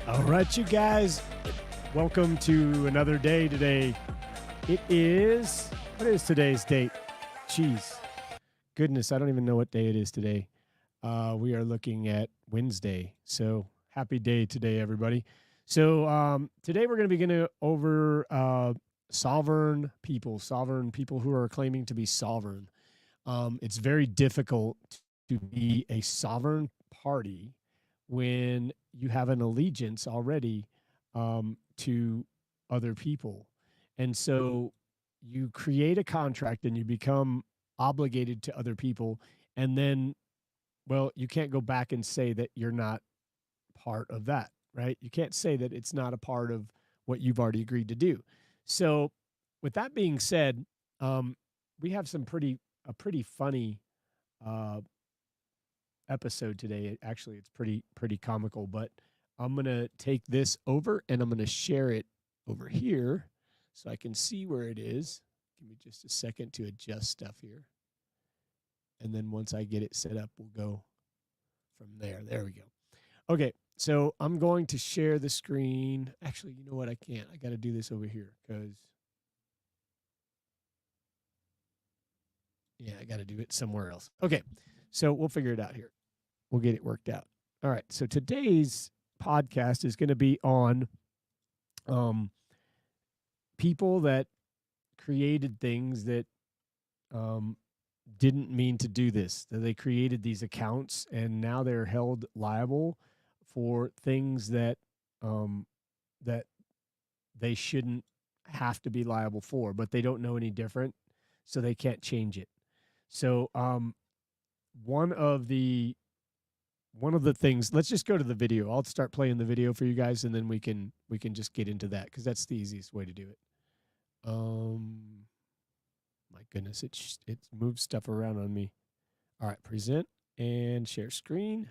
All right, you guys, welcome to another day today. What is today's date? Jeez, goodness, I don't even know what day it is today. We are looking at Wednesday. So happy day today, everybody. So today we're going to be going over sovereign people who are claiming to be sovereign. It's very difficult to be a sovereign party when you have an allegiance already to other people. And so you create a contract and you become obligated to other people. And then, well, you can't go back and say that you're not part of that, right? You can't say that it's not a part of what you've already agreed to do. So with that being said, we have a pretty funny episode today. Actually, it's pretty comical, but I'm going to take this over and I'm going to share it over here so I can see where it is. Give me just a second to adjust stuff here. And then once I get it set up, we'll go from there. There we go. Okay, so I'm going to share the screen. Actually, you know what? I can't. I got to do this over here because, yeah, I got to do it somewhere else. Okay, so we'll figure it out here. We'll get it worked out. All right, so today's podcast is going to be on people that created things that didn't mean to do this. That they created these accounts and now they're held liable for things that that they shouldn't have to be liable for, but they don't know any different, so they can't change it. So one of the things, let's just go to the video. I'll start playing the video for you guys and then we can just get into that because that's the easiest way to do it. My goodness, it moves stuff around on me. All right, present and share screen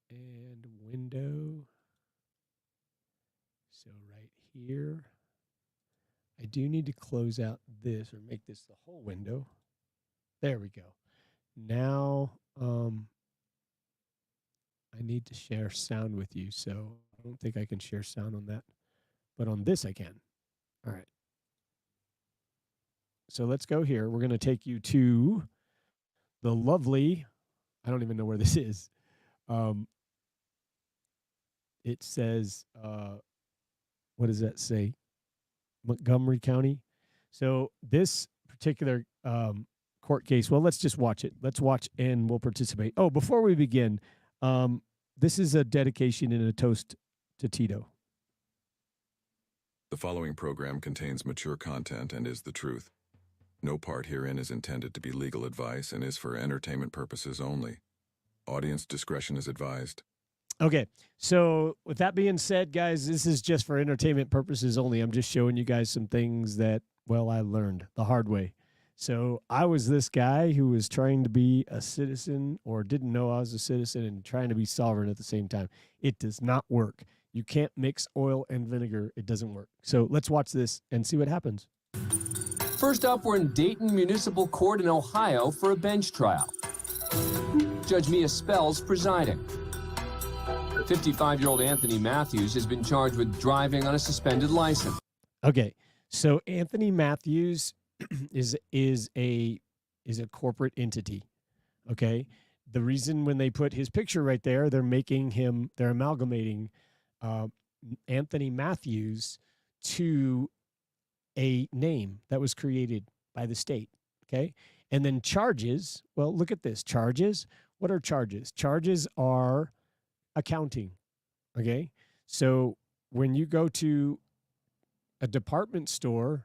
and window. So right here, I do need to close out this or make this the whole window. There we go. Now, I need to share sound with you, so I don't think I can share sound on that, but on this I can. All right. So let's go here. We're going to take you to the lovely, I don't even know where this is. It says, what does that say? Montgomery County. So this particular court case, well, let's just watch it. Let's watch and we'll participate. Oh, before we begin, this is a dedication and a toast to Tito. The following program contains mature content and is the truth. No part herein is intended to be legal advice and is for entertainment purposes only. Audience discretion is advised. Okay, so with that being said, guys, this is just for entertainment purposes only. I'm just showing you guys some things that, well, I learned the hard way. So I was this guy who was trying to be a citizen or didn't know I was a citizen and trying to be sovereign at the same time. It does not work. You can't mix oil and vinegar. It doesn't work. So let's watch this and see what happens. First up, we're in Dayton Municipal Court in Ohio for a bench trial. Judge Mia Spells presiding. 55-year-old Anthony Matthews has been charged with driving on a suspended license. Okay, so Anthony Matthews is a corporate entity. Okay, the reason when they put his picture right there, they're amalgamating Anthony Matthews to a name that was created by the state. Okay, and then charges. Well, look at this. Charges. What are charges? Charges are accounting. Okay, so when you go to a department store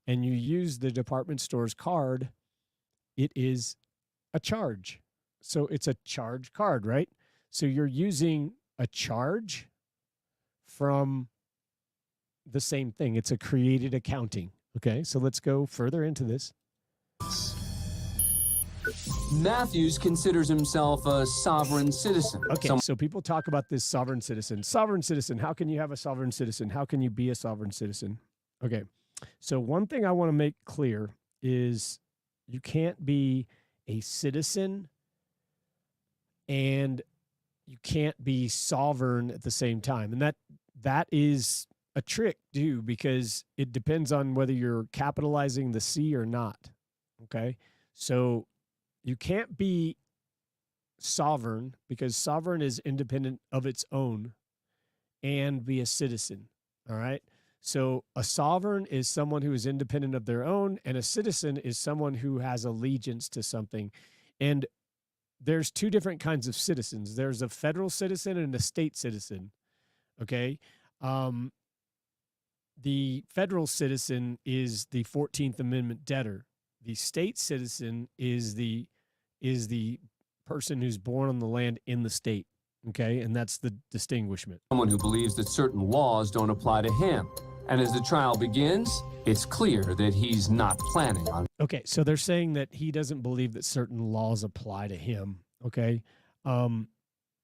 and you use the department store's card, it is a charge. So it's a charge card, right? So you're using a charge from the same thing. It's a created accounting. Okay, so let's go further into this. Matthews considers himself a sovereign citizen. Okay, so people talk about this sovereign citizen. Sovereign citizen, how can you have a sovereign citizen? How can you be a sovereign citizen? Okay, so one thing I want to make clear is you can't be a citizen and you can't be sovereign at the same time. And that is a trick too, because it depends on whether you're capitalizing the C or not. Okay. So you can't be sovereign, because sovereign is independent of its own, and be a citizen. All right. So a sovereign is someone who is independent of their own, and a citizen is someone who has allegiance to something. And there's two different kinds of citizens. There's a federal citizen and a state citizen. Okay. The federal citizen is the 14th Amendment debtor. The state citizen is the person who's born on the land in the state. Okay. And that's the distinguishment. Someone who believes that certain laws don't apply to him. And as the trial begins, it's clear that he's not planning on. Okay. So they're saying that he doesn't believe that certain laws apply to him. Okay.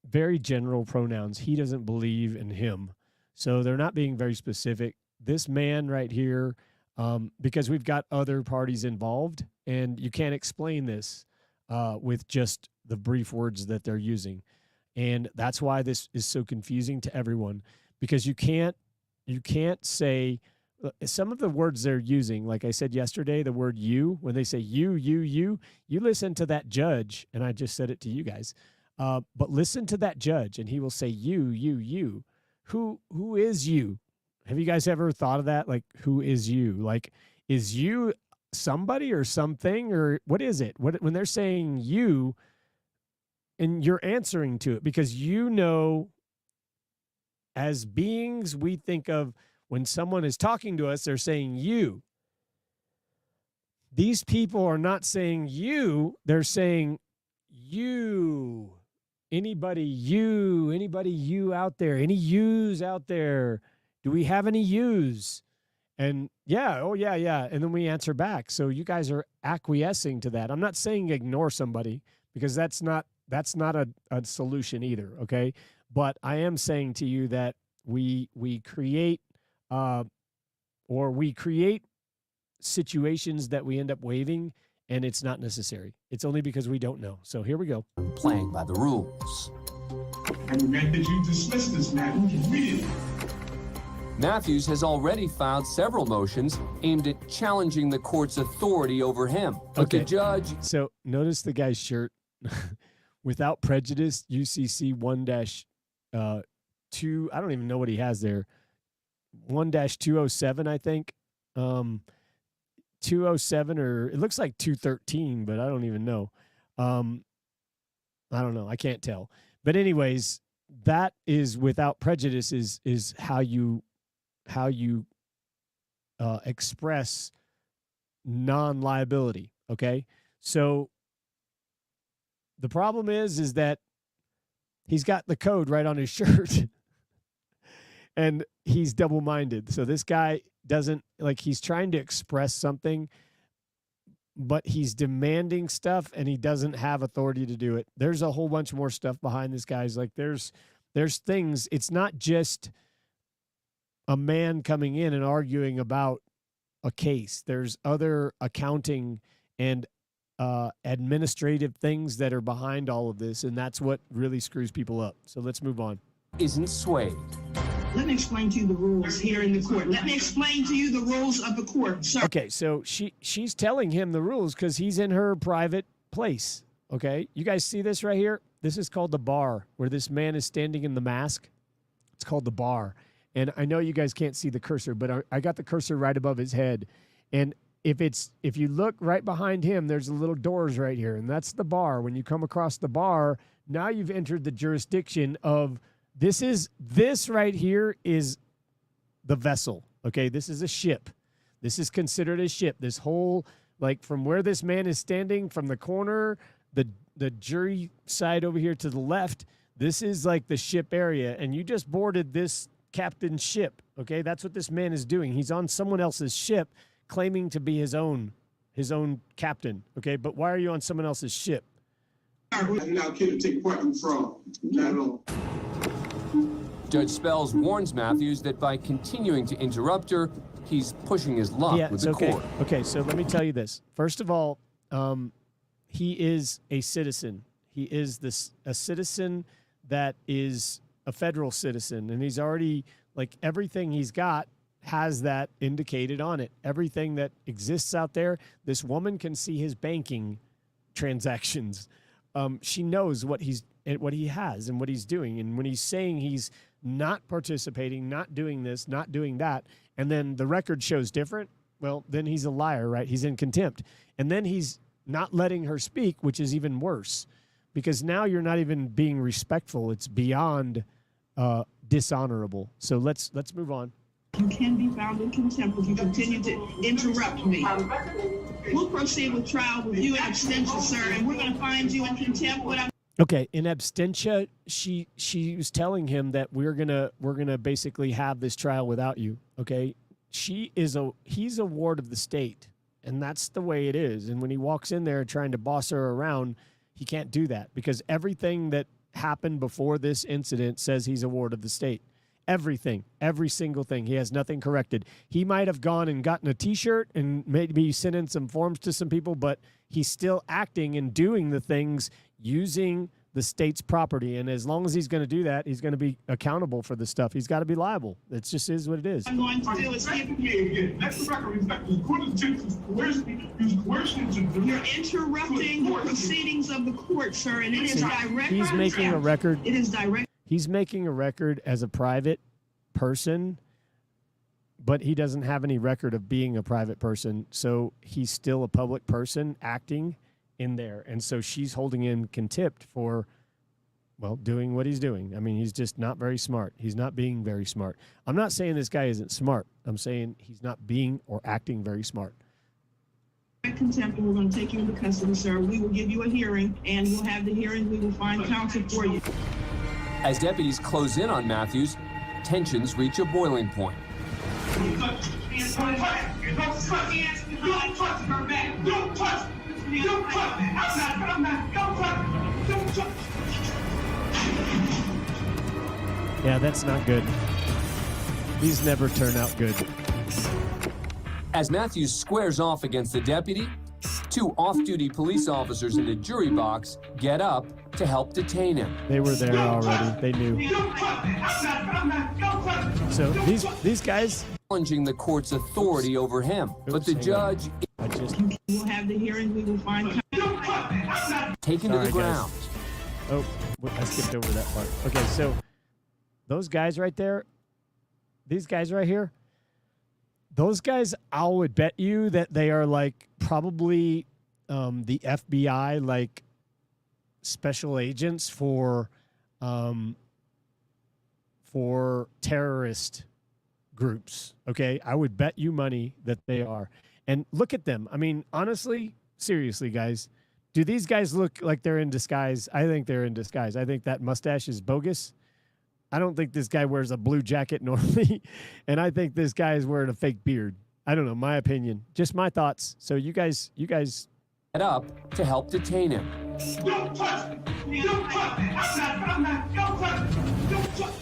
Very general pronouns. He doesn't believe in him. So they're not being very specific. This man right here, because we've got other parties involved, and you can't explain this with just the brief words that they're using. And that's why this is so confusing to everyone, because you can't say some of the words they're using. Like I said yesterday, the word you, when they say you listen to that judge. And I just said it to you guys, but listen to that judge, and he will say you. Who is you? Have you guys ever thought of that? Like, who is you? Like, is you somebody or something, or what is it? When they're saying you, and you're answering to it, because as beings, we think of when someone is talking to us, they're saying you. These people are not saying you, they're saying you. Anybody you out there? Any yous out there? Do we have any yous? And yeah, oh yeah. And then we answer back. So you guys are acquiescing to that. I'm not saying ignore somebody, because that's not a solution either, okay? But I am saying to you that we create situations that we end up waiving, and it's not necessary. It's only because we don't know. So here we go. Playing by the rules. I regret that you dismissed this matter immediately. Matthews has already filed several motions aimed at challenging the court's authority over him. But Okay. the judge... So notice the guy's shirt. Without prejudice, UCC 1-2, I don't even know what he has there. 1-207, I think. 207, or it looks like 213, but I don't even know. I don't know. I can't tell. But anyways, that is without prejudice is how you express non-liability. Okay. So the problem is that he's got the code right on his shirt and he's double-minded. So this guy doesn't, like, he's trying to express something, but he's demanding stuff and he doesn't have authority to do it. There's a whole bunch more stuff behind this guy's. Like there's things. It's not just a man coming in and arguing about a case. There's other accounting and administrative things that are behind all of this, and that's what really screws people up. So let's move on. Isn't swayed. Let me explain to you the rules here in the court. Let me explain to you the rules of the court, sir. Okay, so she's telling him the rules because he's in her private place. Okay, you guys see this right here? This is called the bar, where this man is standing in the mask. It's called the bar. And I know you guys can't see the cursor, but I got the cursor right above his head. And if you look right behind him, there's the little doors right here, and that's the bar. When you come across the bar, now you've entered the jurisdiction of this right here is the vessel. Okay, this is a ship. This is considered a ship. This whole, like, from where this man is standing, from the corner, the jury side over here to the left, this is like the ship area, and you just boarded this captain's ship. Okay, that's what this man is doing. He's on someone else's ship, claiming to be his own captain. Okay, but why are you on someone else's ship? I did not care to take part in fraud. Not at all. Judge Spells warns Matthews that by continuing to interrupt her, he's pushing his luck with the court. Okay, so let me tell you this. First of all, he is a citizen. He is a citizen that is a federal citizen, and he's already, like, everything he's got has that indicated on it. Everything that exists out there, this woman can see his banking transactions. She knows what he has and what he's doing. And when he's saying he's not participating, not doing this, not doing that, and then the record shows different, well, then he's a liar, right? He's in contempt. And then he's not letting her speak, which is even worse, because now you're not even being respectful. It's beyond dishonorable. So let's move on. You can be found in contempt if you continue to interrupt me. We'll proceed with trial with you in absentia, sir, and we're going to find you in contempt. Okay, in absentia, she was telling him that we're gonna basically have this trial without you. Okay, he's a ward of the state, and that's the way it is. And when he walks in there trying to boss her around, he can't do that because everything that happened before this incident says he's a ward of the state. Everything, every single thing. He has nothing corrected. He might have gone and gotten a T-shirt and maybe sent in some forms to some people, but he's still acting and doing the things using the state's property. And as long as he's going to do that, he's going to be accountable for the stuff. He's got to be liable. It just is what it is. I'm going to do is That's the record. The court is use coercion to do. You're interrupting the proceedings of the court, sir, and it is direct. He's making a record. It is direct. He's making a record as a private person, but he doesn't have any record of being a private person. So he's still a public person acting in there. And so she's holding in contempt for, well, doing what he's doing. I mean, he's just not very smart. He's not being very smart. I'm not saying this guy isn't smart. I'm saying he's not being or acting very smart. Contempt, and we're going to take you into custody, sir. We will give you a hearing, and you'll have the hearing. We will find counsel for you. As deputies close in on Matthews, tensions reach a boiling point. Don't touch her. Don't touch her back. Don't touch. Don't touch. I'm not. Don't touch. Don't touch. Yeah, that's not good. These never turn out good. As Matthews squares off against the deputy, two off-duty police officers in the jury box get up to help detain him. They were there already. They knew. So these guys Challenging the court's authority over him. But the judge We'll have the hearing. We will find taken to the Sorry, ground. guys. Oh, I skipped over that part. Okay, so those guys right there, these guys right here, those guys, I would bet you that they are like probably the FBI, like special agents for terrorist groups. Okay, I would bet you money that they are. And look at them. I mean, honestly, seriously, guys, do these guys look like they're in disguise? I think they're in disguise. I think that mustache is bogus. I don't think this guy wears a blue jacket normally, and I think this guy is wearing a fake beard. I don't know, my opinion, just my thoughts. So you guys Get up to help detain him. Don't touch. Don't touch. I'm not. Don't touch. Don't touch.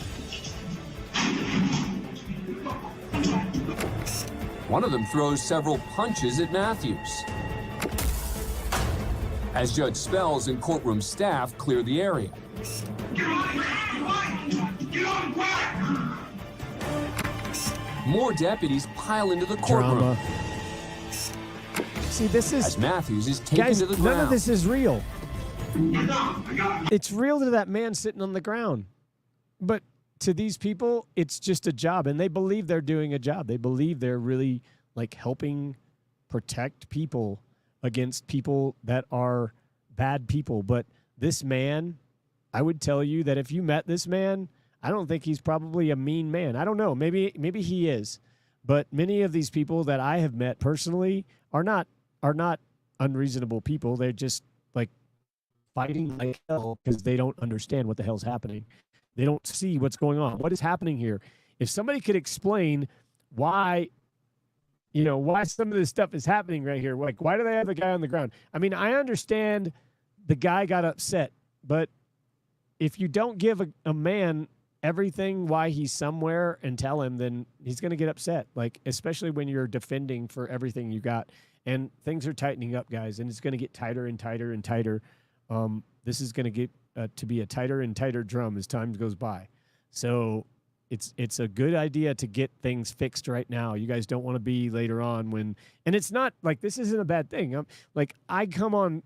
One of them throws several punches at Matthews. As Judge Spells and courtroom staff clear the area. Get on quiet. More deputies pile into the courtroom. drama. See, this is As Matthews is taken guys. to the None ground. of this is real. I got it. It's real to that man sitting on the ground, but to these people, it's just a job, and they believe they're doing a job. They believe they're really like helping protect people against people that are bad people. But this man, I would tell you that if you met this man, I don't think he's probably a mean man. I don't know. Maybe he is. But many of these people that I have met personally are not unreasonable people. They're just like fighting like hell because they don't understand what the hell's happening. They don't see what's going on. What is happening here? If somebody could explain why some of this stuff is happening right here, like why do they have the guy on the ground? I mean, I understand the guy got upset, but if you don't give a man everything why he's somewhere and tell him, then he's going to get upset, like especially when you're defending for everything you got. And things are tightening up, guys, and it's going to get tighter and tighter and tighter. This is going to to be a tighter and tighter drum as time goes by. So it's a good idea to get things fixed right now. You guys don't want to be later on when, and it's not like this isn't a bad thing. I come on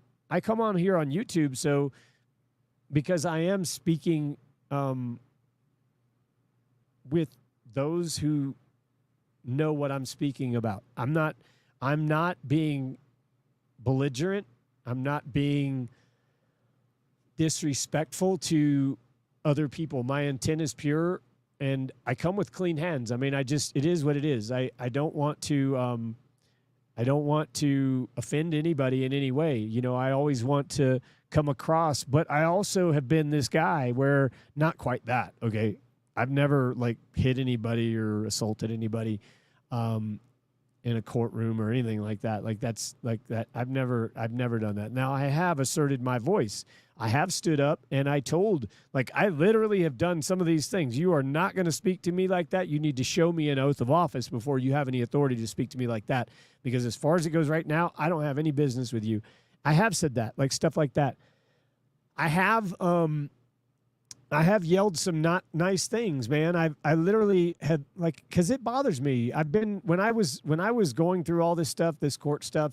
here on YouTube, so because I am speaking with those who know what I'm speaking about. I'm not being belligerent. I'm not being disrespectful to other people. My intent is pure, and I come with clean hands. I mean, it is what it is. I don't want to offend anybody in any way. You know, I always want to come across, but I also have been this guy where not quite that. Okay. I've never like hit anybody or assaulted anybody in a courtroom or anything like that. Like that's like that. I've never done that. Now I have asserted my voice. I have stood up and I told, like, I literally have done some of these things. You are not going to speak to me like that. You need to show me an oath of office before you have any authority to speak to me like that. Because as far as it goes right now, I don't have any business with you. I have said that, like stuff like that. I have yelled some not nice things, man. I literally had, like, because it bothers me. I've been when I was going through all this stuff, this court stuff,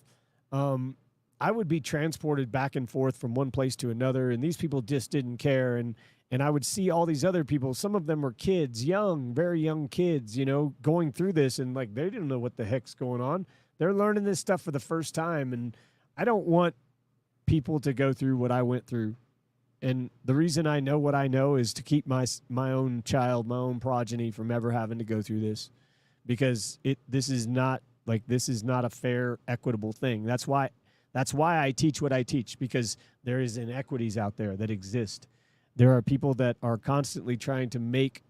I would be transported back and forth from one place to another, and these people just didn't care. And I would see all these other people. Some of them were kids, young, very young kids, you know, going through this, and like they didn't know what the heck's going on. They're learning this stuff for the first time, and I don't want people to go through what I went through. And the reason I know what I know is to keep my own child, my own progeny from ever having to go through this, because this is not a fair, equitable thing. That's why I teach what I teach, because there is inequities out there that exist. There are people that are constantly trying to make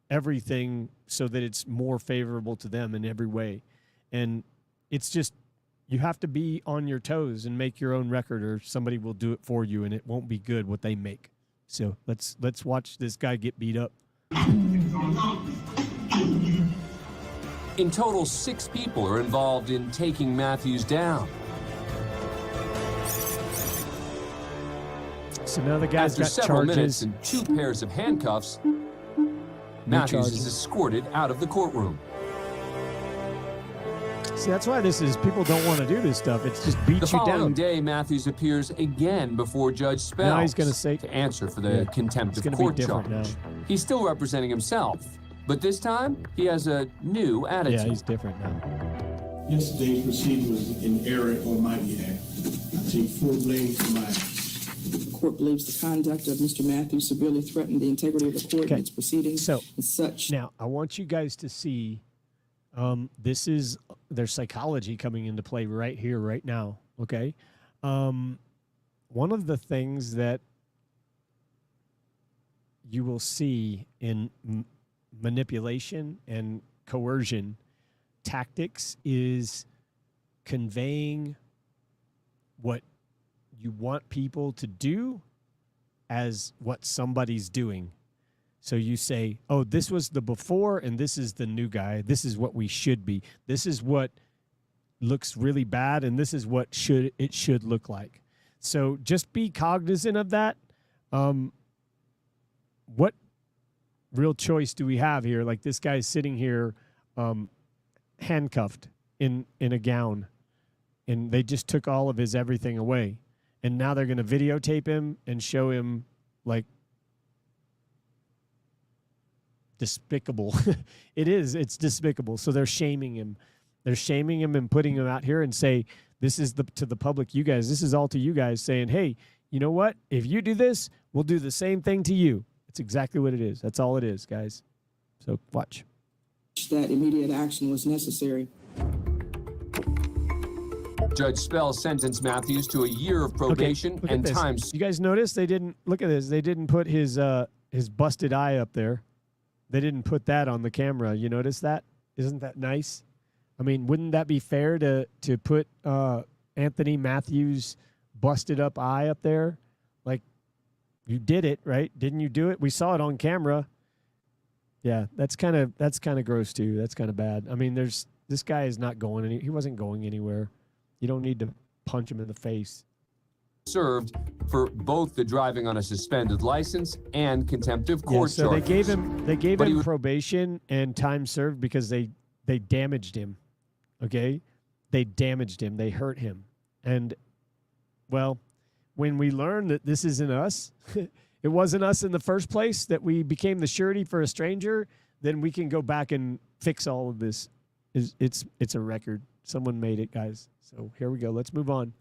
everything so that it's more favorable to them in every way. And it's just, you have to be on your toes and make your own record, or somebody will do it for you, and it won't be good what they make. So let's watch this guy get beat up. In total, 6 people are involved in taking Matthews down. So now the guy's After got several minutes charges. and 2 pairs of handcuffs, Matthews is escorted out of the courtroom. See, that's why people don't want to do this stuff. It's just beat The you following down. day, Matthews appears again before Judge Spells Now he's gonna say- to answer for the contempt It's of gonna be court different charge. now. He's still representing himself, but this time he has a new attitude. Yeah, he's different now. Yesterday's proceeding was in error on my behalf. I take full blame for mine. The court believes the conduct of Mr. Matthews severely threatened the integrity of the court Okay. and its proceedings. So, as such, Now, I want you guys to see this is their psychology coming into play right here, right now, okay? One of the things that you will see in manipulation and coercion tactics is conveying what you want people to do as what somebody's doing. So you say, oh, this was the before and this is the new guy. This is what we should be. This is what looks really bad and this is what it should look like. So just be cognizant of that. What real choice do we have here? Like this guy's sitting here handcuffed in a gown, and they just took all of his everything away. And now they're going to videotape him and show him like despicable. It's despicable. So they're shaming him. They're shaming him and putting him out here and say, this is to the public, you guys, this is all to you guys, saying, hey, you know what? If you do this, we'll do the same thing to you. It's exactly what it is. That's all it is, guys. So watch. that immediate action was necessary. Judge Spells sentenced Matthews to a year of probation look at and this. time. You guys notice they didn't look at this. They didn't put his busted eye up there. They didn't put that on the camera. You notice that? Isn't that nice? I mean, wouldn't that be fair to put Anthony Matthews' busted up eye up there? Like, you did it, right? Didn't you do it? We saw it on camera. Yeah, that's kind of gross too. That's kind of bad. I mean, this guy is not going he wasn't going anywhere. You don't need to punch him in the face. served for both the driving on a suspended license and contempt of Yeah, court so they charges. gave But he him was- probation and time served because they damaged him. Okay? They damaged him. They hurt him. And well, when we learn that this isn't us, it wasn't us in the first place, that we became the surety for a stranger, then we can go back and fix all of this. It's a record. Someone made it, guys. So here we go. Let's move on.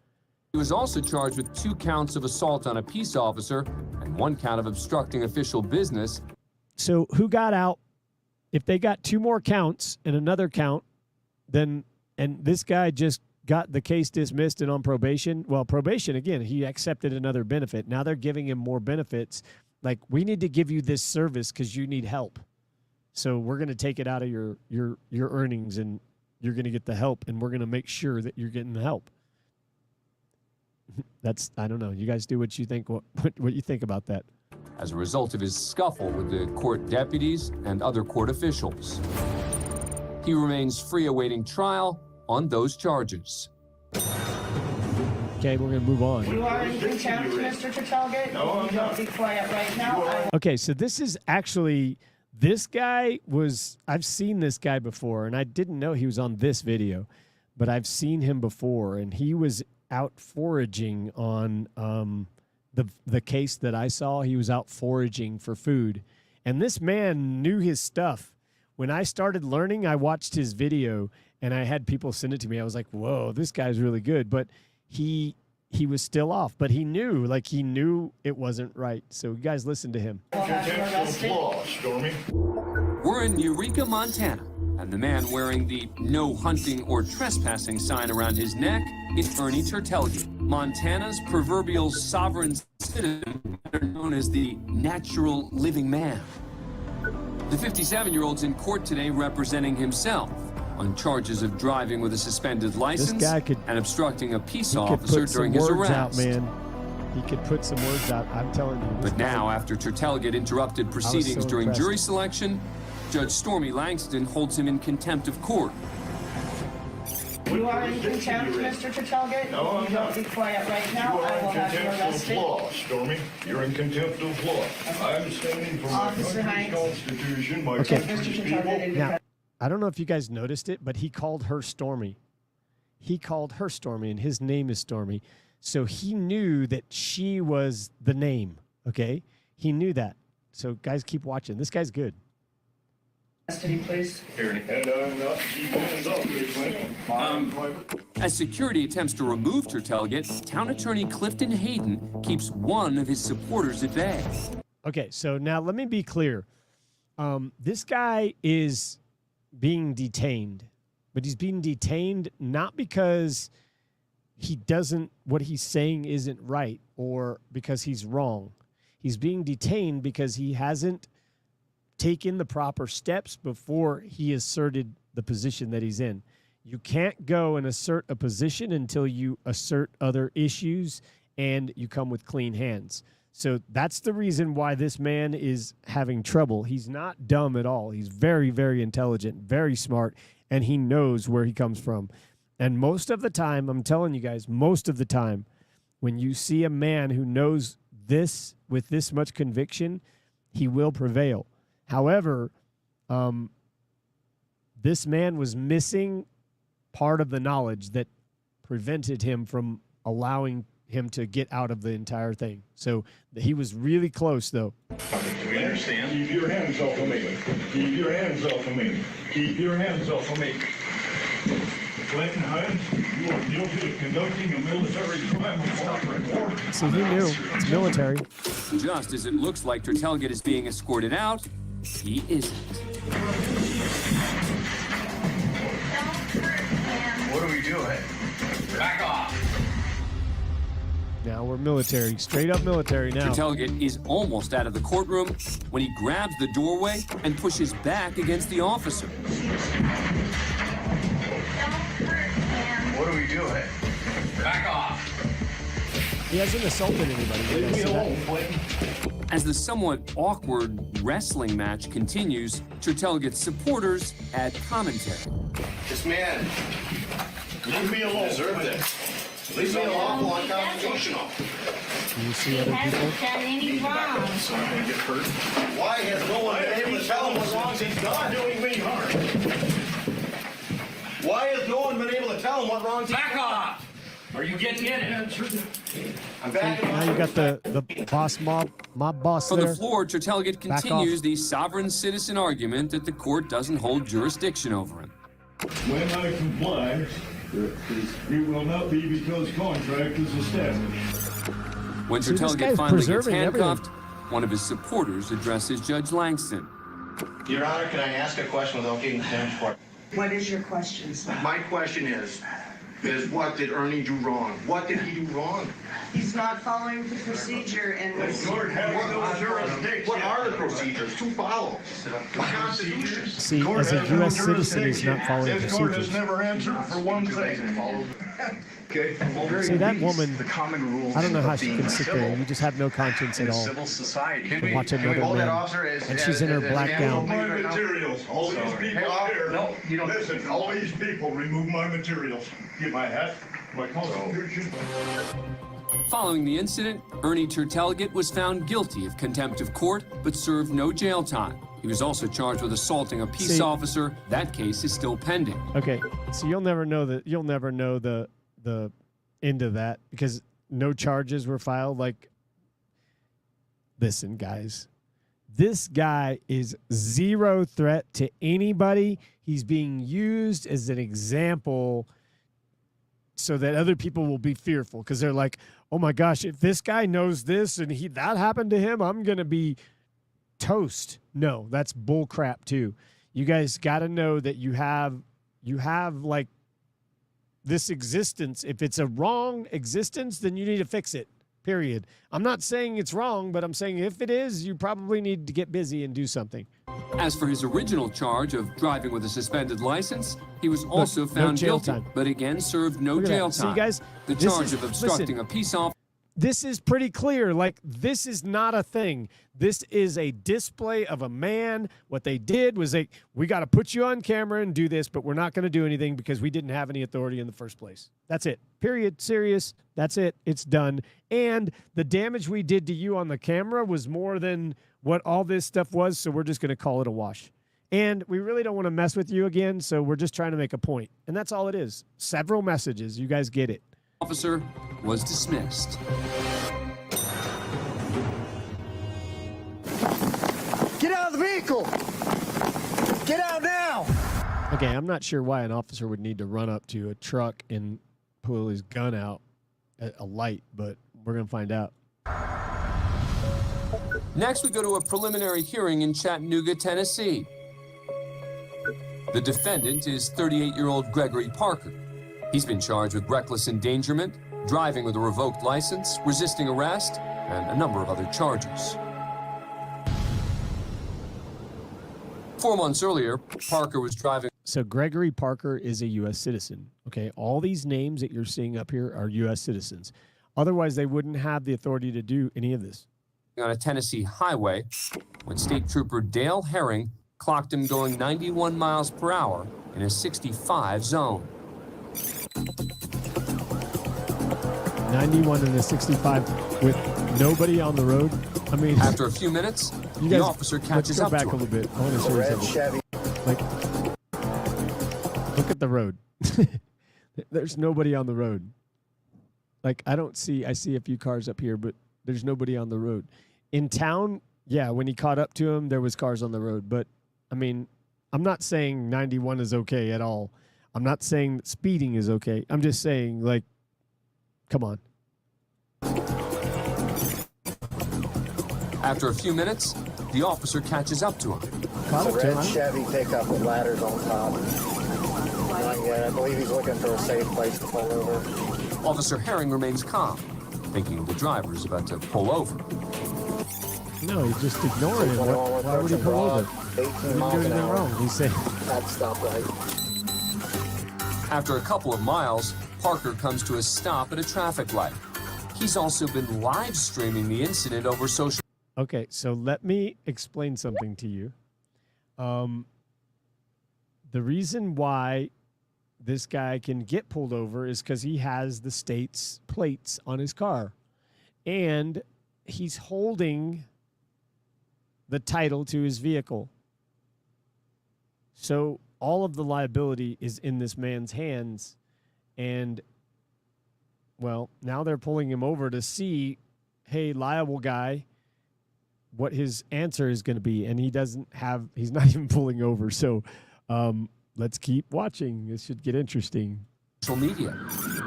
He was also charged with 2 counts of assault on a peace officer and 1 count of obstructing official business. So who got out? If they got 2 more counts and another count, then, and this guy just got the case dismissed and on probation. Well, probation, again, he accepted another benefit. Now they're giving him more benefits. Like, we need to give you this service because you need help. So we're going to take it out of your earnings, and you're going to get the help, and we're going to make sure that you're getting the help. That's, I don't know. You guys do what you think, what you think about that. As a result of his scuffle with the court deputies and other court officials. He remains free awaiting trial on those charges. Okay, we're going to move on. You are in contempt, Mr. Terell. No, I'm not. Be quiet right now. Okay, so this is actually, this guy was, I've seen this guy before, and I didn't know he was on this video, but I've seen him before, and he was out foraging on the case that I saw. He was out foraging for food, and this man knew his stuff. When I started learning, I watched his video, and I had people send it to me. I was like, whoa, this guy's really good, but he was still off, but he knew it wasn't right. So you guys listen to him. We're in Eureka, Montana, and the man wearing the no hunting or trespassing sign around his neck is Ernie Terell, Montana's proverbial sovereign citizen, known as the natural living man. The 57-year-old's in court today representing himself on charges of driving with a suspended license and obstructing a peace officer during his arrest. Out, man. He could put some words out. I'm telling you. But now, after Terell interrupted proceedings during jury selection, Judge Stormy Langston holds him in contempt of court. You are in contempt, Mr. Terell. No, I'm not. Be quiet right now. I will have you arrested. Law, Stormy. You're in contempt of law. I'm standing for my Officer country's Hines. constitution, my Okay. country's Mr. people. Terell. Now, I don't know if you guys noticed it, but he called her Stormy. He called her Stormy, and his name is Stormy. So he knew that she was the name, okay? He knew that. So, guys, keep watching. This guy's good. Custody, please. And I'm not keeping hands off me, Clint. As security attempts to remove Terell, town attorney Clifton Hayden keeps one of his supporters at bay. Okay, so now let me be clear. This guy is being detained, but he's being detained not because what he's saying isn't right or because he's wrong. He's being detained because he hasn't taken the proper steps before he asserted the position that he's in. You can't go and assert a position until you assert other issues and you come with clean hands. So that's the reason why this man is having trouble. He's not dumb at all. He's very, very intelligent, very smart, and he knows where he comes from. And most of the time, I'm telling you guys, most of the time, when you see a man who knows this with this much conviction, he will prevail. However, this man was missing part of the knowledge that prevented him from allowing him to get out of the entire thing. So he was really close, though. We understand. Keep your hands off of me. Keep your hands off of me. Keep your hands off of me. Clinton Hines, you are guilty of conducting a military crime without report. See, he knew. It's military. Just as it looks like Terell is being escorted out, he isn't. What are we doing? Back off. Now we're military. Straight up military now. Terell is almost out of the courtroom when he grabs the doorway and pushes back against the officer. What are we doing? Back off. He hasn't assaulted anybody. You guys see that? Clinton. As the somewhat awkward wrestling match continues, Terell supporters add commentary. This man, leave me alone. Deserve this. Leave me alone on confrontation. Do you see other people? Done any wrong. So I'm gonna get hurt. Why has no one been able to tell him what wrong he's done? Doing me harm. Why has no one been able to tell him what wrong he's done? Back off! Are you getting in it? I'm back. Now you got the boss mob boss From there. the floor, Tertelgit Back continues off. the sovereign citizen argument that the court doesn't hold jurisdiction over him. When I comply, it will not be because contract is established. When See, this Tertelgit guy's finally gets preserving everything. handcuffed, one of his supporters addresses Judge Langston. Your Honor, can I ask a question without getting contempt for it? What is your question, sir? My question is what did Ernie do wrong? What did he do wrong? He's not following the procedure and The court has no jurisdiction. What are the procedures to follow? The Constitution. See, Court as a has no U.S. citizen, he's not jurisdiction. following This court has procedures. never answered for one thing. Okay. See, that woman, the common rules I don't know how of she being can sit there. You just have no conscience in at a all. civil society. To watch another hold that man. officer And she's in her black gown. My materials. All these people here. No, you don't. Listen, all these people remove my materials. Get my hat, my constitution. Following the incident, Ernie Tertelgit was found guilty of contempt of court, but served no jail time. He was also charged with assaulting a peace officer. That case is still pending. Okay, so you'll never know the end of that because no charges were filed. Like, listen, guys, this guy is zero threat to anybody. He's being used as an example so that other people will be fearful because they're like, oh my gosh, if this guy knows this and that happened to him, I'm gonna be toast. No, that's bull crap too. You guys got to know that you have like this existence. If it's a wrong existence, then you need to fix it. Period. I'm not saying it's wrong, but I'm saying if it is, you probably need to get busy and do something. As for his original charge of driving with a suspended license, he was also found jail guilty, time. but again served no Look at jail that. See, time. guys, The this charge is- of obstructing listen. a peace officer. This is pretty clear. Like, this is not a thing. This is a display of a man. What they did was we got to put you on camera and do this, but we're not going to do anything because we didn't have any authority in the first place. That's it. Period. Serious. That's it. It's done. And the damage we did to you on the camera was more than what all this stuff was, so we're just going to call it a wash. And we really don't want to mess with you again, so we're just trying to make a point. And that's all it is. Several messages. You guys get it. Officer was dismissed. Get out of the vehicle! Get out now! Okay, I'm not sure why an officer would need to run up to a truck and pull his gun out at a light, but we're going to find out. Next, we go to a preliminary hearing in Chattanooga, Tennessee. The defendant is 38-year-old Gregory Parker. He's been charged with reckless endangerment, driving with a revoked license, resisting arrest, and a number of other charges. 4 months earlier, Parker was driving. So Gregory Parker is a U.S. citizen. Okay, all these names that you're seeing up here are U.S. citizens. Otherwise, they wouldn't have the authority to do any of this. On a Tennessee highway when State Trooper Dale Herring clocked him going 91 miles per hour in a 65 zone. 91 and a 65 with nobody on the road. I mean, After a few minutes, you the guys, officer catches let's go up back to a him. little bit. I want to show you Red something. Chevy. Like, look at the road. There's nobody on the road. Like, I see a few cars up here, but there's nobody on the road. In town, yeah, when he caught up to him, there was cars on the road. But, I mean, I'm not saying 91 is okay at all. I'm not saying that speeding is okay. I'm just saying, like, come on. After a few minutes, the officer catches up to him. Caught up to him. Red Chevy pickup with ladders on top. Not yet. I believe he's looking for a safe place to pull over. Officer Herring remains calm, thinking the driver is about to pull over. No, he's just ignoring him. Why would he pull over? 18 He didn't do miles an anything hour. wrong. He's saying, That's stoplight. After a couple of miles, Parker comes to a stop at a traffic light. He's also been live streaming the incident over social. okay, so let me explain something to you. The reason why this guy can get pulled over is because he has the state's plates on his car. And he's holding the title to his vehicle. So all of the liability is in this man's hands. And, well, now they're pulling him over to see, hey, liable guy, what his answer is going to be. And he's not even pulling over. So let's keep watching. This should get interesting. Social media.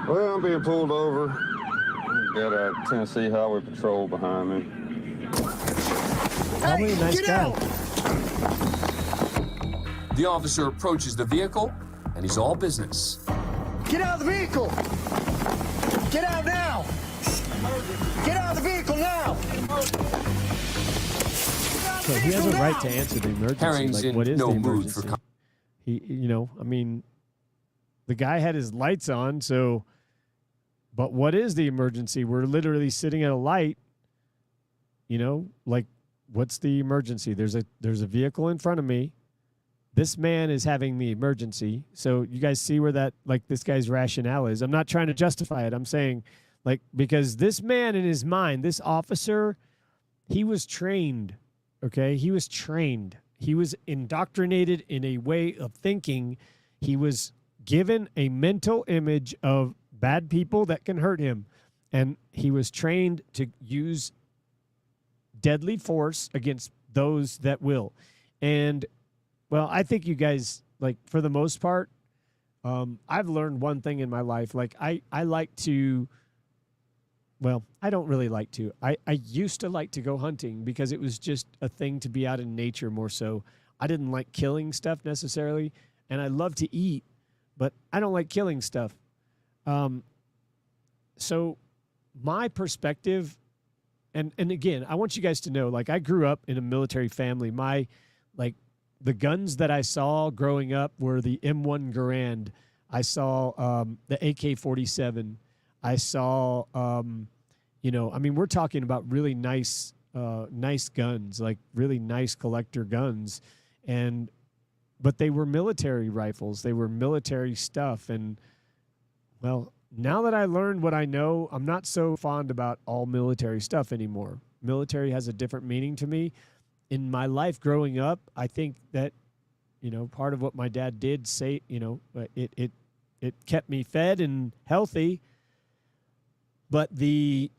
Well, I'm being pulled over. Got a Tennessee Highway Patrol behind me. Probably a nice guy. The officer approaches the vehicle, and he's all business. Get out of the vehicle! Get out now! Get out of the vehicle now! So he has a right to answer the emergency. Herring's like, what in is no the mood emergency? for The guy had his lights on, so, but what is the emergency? We're literally sitting at a light, what's the emergency? There's a vehicle in front of me. This man is having the emergency. So you guys see where this guy's rationale is. I'm not trying to justify it. I'm saying, because this man in his mind, this officer, he was trained, okay? He was trained. He was indoctrinated in a way of thinking. He was given a mental image of bad people that can hurt him. And he was trained to use deadly force against those that will. And, well, I think you guys, for the most part, I've learned one thing in my life. I like to, well, I don't really like to. I used to like to go hunting because it was just a thing to be out in nature more so. I didn't like killing stuff necessarily, and I love to eat, but I don't like killing stuff. So my perspective, and again, I want you guys to know, I grew up in a military family. The guns that I saw growing up were the M1 Garand. I saw the AK-47. I saw, we're talking about really nice guns, really nice collector guns. But they were military rifles. They were military stuff. And, well, now that I learned what I know, I'm not so fond about all military stuff anymore. Military has a different meaning to me. In my life growing up, I think that, part of what my dad did say, it kept me fed and healthy, but the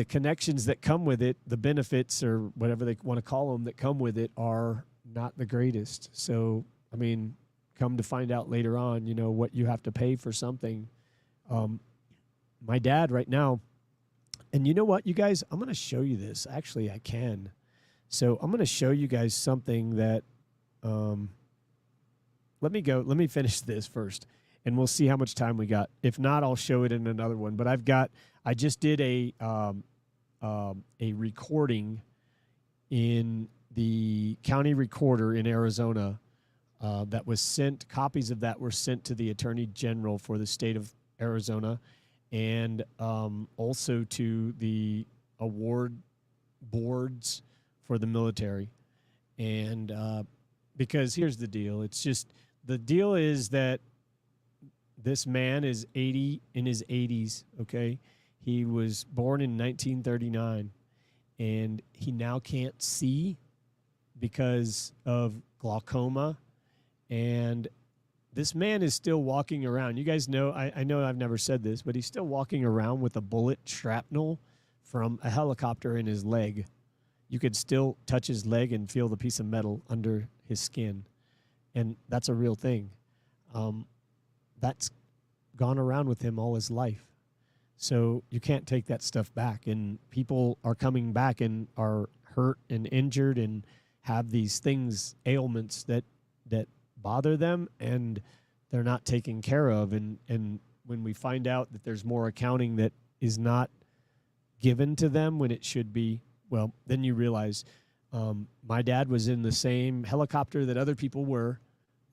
connections that come with it, the benefits or whatever they want to call them that come with it are not the greatest. So, come to find out later on, what you have to pay for something. My dad right now, and you know what, you guys, I'm going to show you this. Actually, I can. So I'm going to show you guys something that, let me finish this first, and we'll see how much time we got. If not, I'll show it in another one. But I just did a recording in the county recorder in Arizona that was sent, copies of that were sent to the Attorney General for the state of Arizona, and also to the award boards for the military. And because here's the deal. The deal is that this man is in his 80s, okay? He was born in 1939, and he now can't see because of glaucoma. And this man is still walking around. You guys know, I know I've never said this, but he's still walking around with a bullet shrapnel from a helicopter in his leg. You could still touch his leg and feel the piece of metal under his skin. And that's a real thing. That's gone around with him all his life. So you can't take that stuff back. And people are coming back and are hurt and injured and have these things, ailments that bother them, and they're not taken care of. And when we find out that there's more accounting that is not given to them when it should be, well, then you realize my dad was in the same helicopter that other people were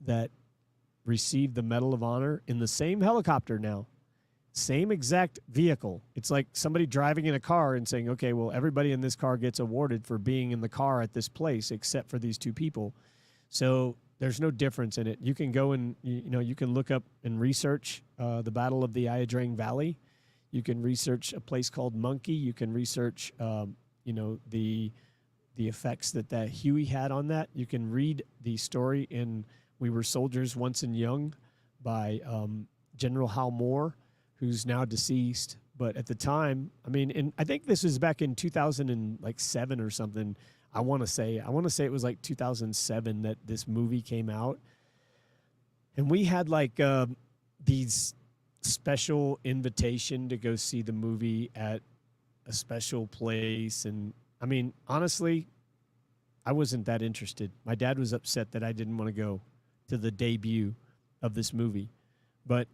that received the Medal of Honor, in the same helicopter now, same exact vehicle. It's like somebody driving in a car and saying, okay, well, everybody in this car gets awarded for being in the car at this place except for these two people. So there's no difference in it. You can go and, you can look up and research the Battle of the Iadrang Valley. You can research a place called Monkey. You can research, the effects that Huey had on that. You can read the story in We Were Soldiers Once and Young by General Hal Moore, who's now deceased. But at the time, I think this was back in 2007 or something. I want to say it was like 2007 that this movie came out. And we had like these special invitation to go see the movie at a special place. And honestly, I wasn't that interested. My dad was upset that I didn't want to go to the debut of this movie. But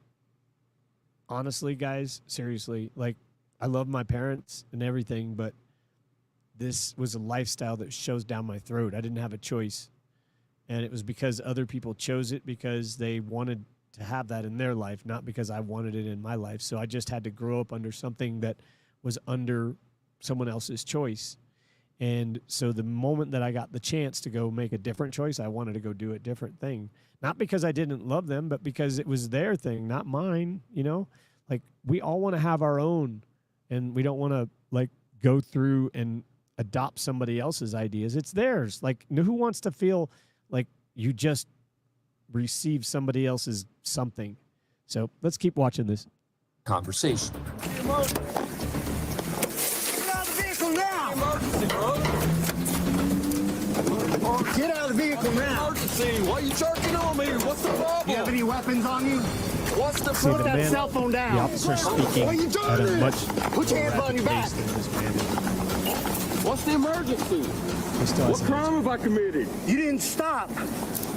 honestly, guys, seriously, like, I love my parents and everything, but this was a lifestyle that shows down my throat. I didn't have a choice. And it was because other people chose it because they wanted to have that in their life, not because I wanted it in my life. So I just had to grow up under something that was under someone else's choice. And so the moment that I got the chance to go make a different choice, I wanted to go do a different thing. Not because I didn't love them, but because it was their thing, not mine, Like, we all want to have our own, and we don't want to, like, go through and adopt somebody else's ideas. It's theirs. Like, who wants to feel like you just received somebody else's something? So let's keep watching this conversation. Get out of the vehicle now! Emergency, bro. Get out of the vehicle now! Emergency! Why are you charging on me? What's the problem? Do you have any weapons on you? What's the Put that cell phone down. The officer speaking What are you doing? at a much Put your hands more on your back. rapid pace than this man is. What's the emergency? He still What has crime have I committed? You didn't stop.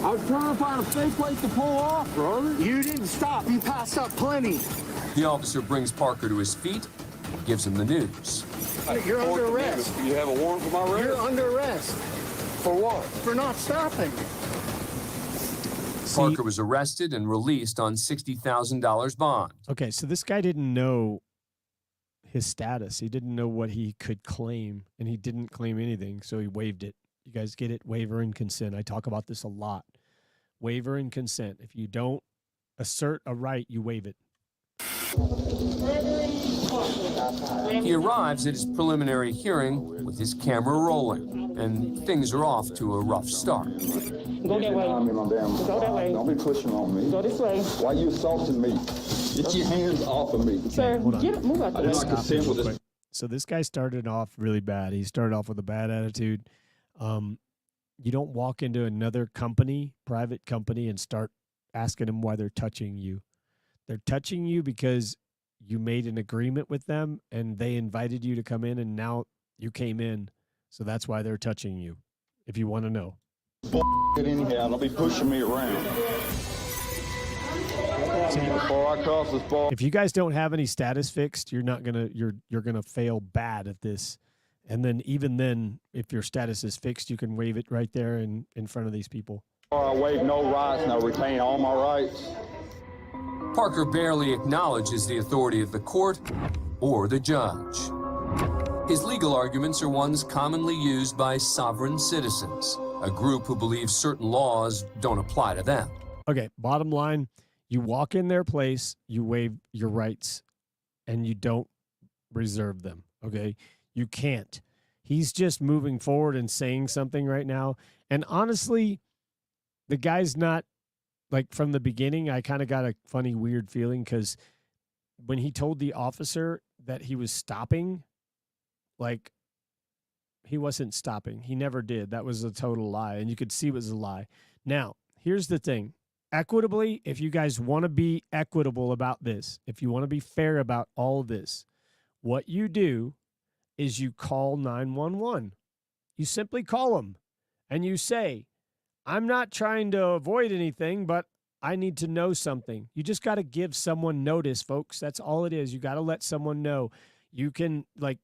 I was trying to find a safe place to pull off, brother. You didn't stop. You passed up plenty. The officer brings Parker to his feet, gives him the news. You're under arrest. You have a warrant for my arrest? You're under arrest. For what? For not stopping. Parker was arrested and released on $60,000 bond. Okay, so this guy didn't know his status. He didn't know what he could claim, and he didn't claim anything, so he waived it. You guys get it? Waiver and consent. I talk about this a lot. Waiver and consent. If you don't assert a right, you waive it. He arrives at his preliminary hearing with his camera rolling, and things are off to a rough start. Go that way. Go that way. Don't be pushing on me. Go this way. Why are you assaulting me? Get your hands off of me. Sir, Hold on. move out the way. Stop real quick. So this guy started off really bad. He started off with a bad attitude. You don't walk into another company, private company, and start asking them why they're touching you. They're touching you because you made an agreement with them and they invited you to come in, and now you came in. So that's why they're touching you, if you want to know. Anyhow, don't be pushing me around. Before I cross this ball. If you guys don't have any status fixed, you're gonna fail bad at this. And then even then, if your status is fixed, you can waive it right there in front of these people. I waive no rights and I retain all my rights. Parker barely acknowledges the authority of the court or the judge. His legal arguments are ones commonly used by sovereign citizens, a group who believes certain laws don't apply to them. Okay, bottom line, you walk in their place, you waive your rights, and you don't reserve them, okay? You can't. He's just moving forward and saying something right now. And honestly, the guy's not, like, from the beginning, I kind of got a funny, weird feeling because when he told the officer that he was stopping, like, he wasn't stopping. He never did. That was a total lie, and you could see it was a lie. Now, here's the thing. Equitably, if you guys want to be equitable about this, if you want to be fair about all of this, what you do is you call 911. You simply call them, and you say, I'm not trying to avoid anything, but I need to know something. You just got to give someone notice, folks. That's all it is. You got to let someone know. You can, like,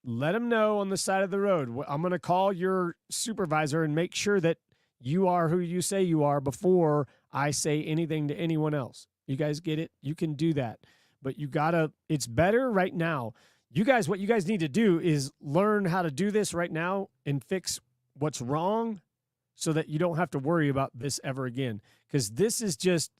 let them know on the side of the road. I'm going to call your supervisor and make sure that you are who you say you are before I say anything to anyone else. You guys get it? You can do that. But you got to, it's better right now. You guys, what you guys need to do is learn how to do this right now and fix what's wrong so that you don't have to worry about this ever again. Because this is just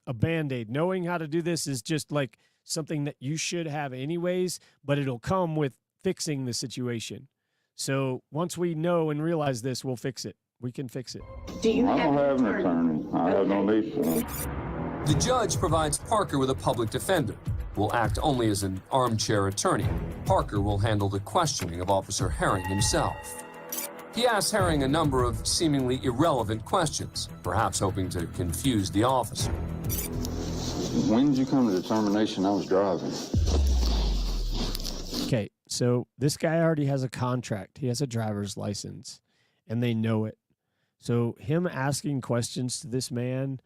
a Band-Aid. Knowing how to do this is just like something that you should have anyways, but it'll come with fixing the situation. So once we know and realize this, we'll fix it. We can fix it. I don't have an attorney. I have no need for one. The judge provides Parker with a public defender, who will act only as an armchair attorney. Parker will handle the questioning of Officer Herring himself. He asks Herring a number of seemingly irrelevant questions, perhaps hoping to confuse the officer. When did you come to the determination I was driving? Okay, so this guy already has a contract. He has a driver's license, and they know it. So him asking questions to this man,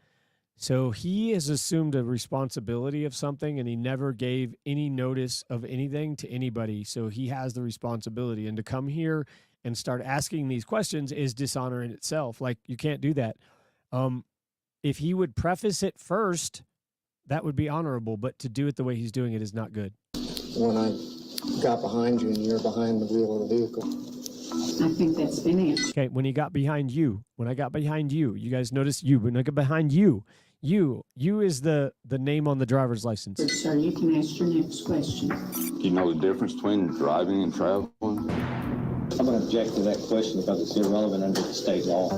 so he has assumed a responsibility of something, and he never gave any notice of anything to anybody. So he has the responsibility. And to come here and start asking these questions is dishonor in itself. Like, you can't do that. If he would preface it first, that would be honorable. But to do it the way he's doing it is not good. When I got behind you and you're behind the wheel of the vehicle. I think that's been answered. Okay, when he got behind you, when I got behind you, you guys notice you, when I got behind you, you is the name on the driver's license. Sir, you can ask your next question. Do you know the difference between driving and traveling? I'm going to object to that question because it's irrelevant under the state law.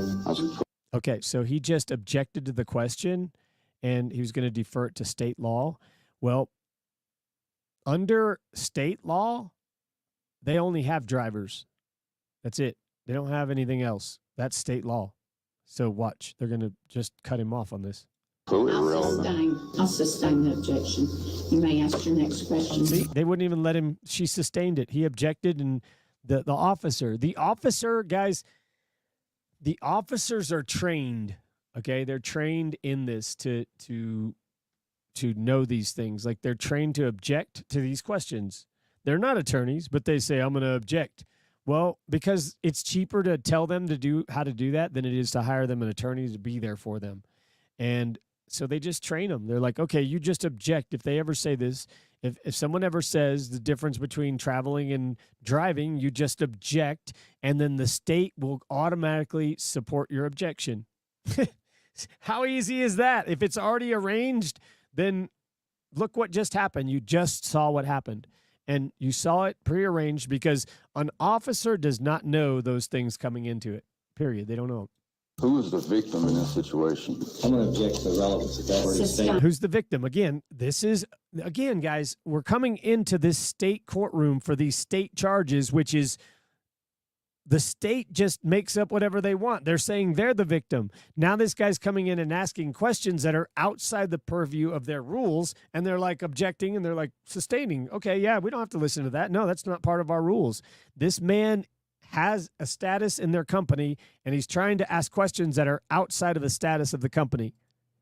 Okay, so he just objected to the question, and he was going to defer it to state law. Well, under state law, they only have drivers. That's it. They don't have anything else. That's state law. So watch. They're going to just cut him off on this. I'll sustain the objection. You may ask your next question. See, they wouldn't even let him. She sustained it. He objected, and the officer, guys, the officers are trained. Okay, they're trained in this to know these things. Like, they're trained to object to these questions. They're not attorneys, but they say, I'm going to object. Well, because it's cheaper to tell them to do how to do that than it is to hire them an attorney to be there for them. And so they just train them. They're like, okay, you just object. If they ever say this, if someone ever says the difference between traveling and driving, you just object, and then the state will automatically support your objection. How easy is that? If it's already arranged, then look what just happened. You just saw what happened. And you saw it prearranged because an officer does not know those things coming into it, period. They don't know. Who is the victim in this situation? I'm going to object to the relevance of that. Who's the victim? Again, guys, we're coming into this state courtroom for these state charges, which is the state just makes up whatever they want. They're saying they're the victim. Now this guy's coming in and asking questions that are outside the purview of their rules, and they're like objecting, and they're like sustaining. Okay, yeah, we don't have to listen to that. No, that's not part of our rules. This man has a status in their company, and he's trying to ask questions that are outside of the status of the company.